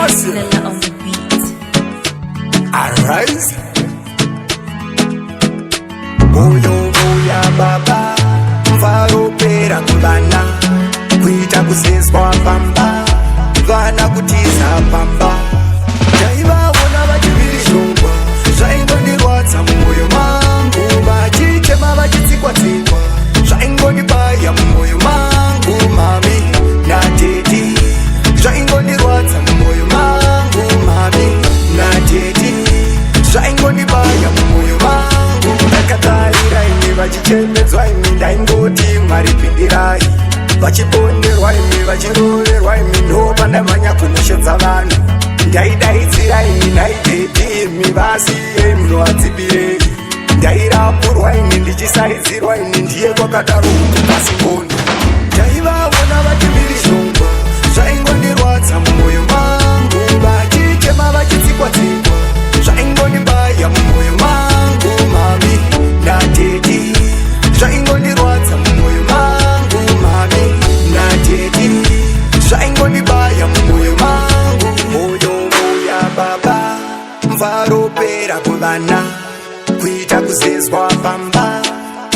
Lila on the beat. Arise. Moya baba varopera kuvana kuita kuseswa pamba vana kutiza pamba taivavona vachivirishongwa zvaingondirwadza mumwoyo mangu vachichema vachitsikwa-tsikwa zvaingondibaya mumwoyo mangu mami nateti zvaingondirwadza mumwoyo mangu mami nateti zvaingondibaya mumwoyo mangu ndakatarira imi vachichemedzwa imi ndaingoti mwari pindirai vachiponerwa imi vachirorerwa imi ndopandamhanya kunoshedza vanhu ndaidaidzira imi naiteti imi vasiye munovadzibirei ndairapurwa imi ndichisaidzirwa imi ndiye kwakadaro kuti pasingoni ndaivavona vachivirishongwa zvaingondirwadza mumwoyo mangu vachichema vachitsikwa-tsikwa zvaingondibaya mumwoyo mangu mami nateti zvaingondirwadza mumwoyo mangu mami nateti zvaingondibaya mumwoyo mangu moya baba mvaropera kuvana kuita kuzezwa pamba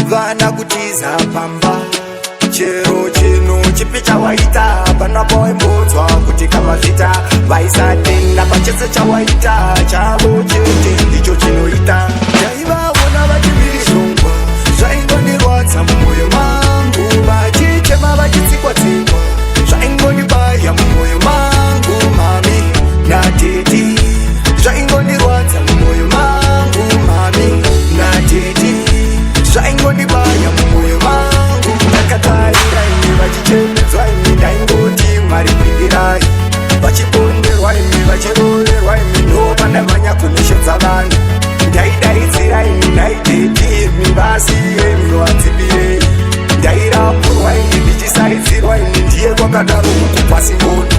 vana kutiza pamba chero chino chipi chawaita pana pawaimbodzwa kuti kamazvita vaisatenda pachese chawaita chavo chete ndicho chinoita ndaivavona vachivirishongwa zvaingondirwadza mumwoyo mangu vachichema vachitsikwa-tsikwa zvaingondibaya mumwoyo mangu mami nateti zvaingondirwadza mumwoyo mangu mami nateti zvaingondibaya mumwoyo mangu ndakatarira imi vachichemedzwa imi ndaingoti mwari pindirai vachiponerwa imi vachirorerwa imi ndopandamhanya kunoshedza vanhu ndaidaidzira imi naiteti imi vasiye munovadzibirei ndairapurwa imi ndichisaidzirwa imi ndiye kwakadaro kuti pasingoni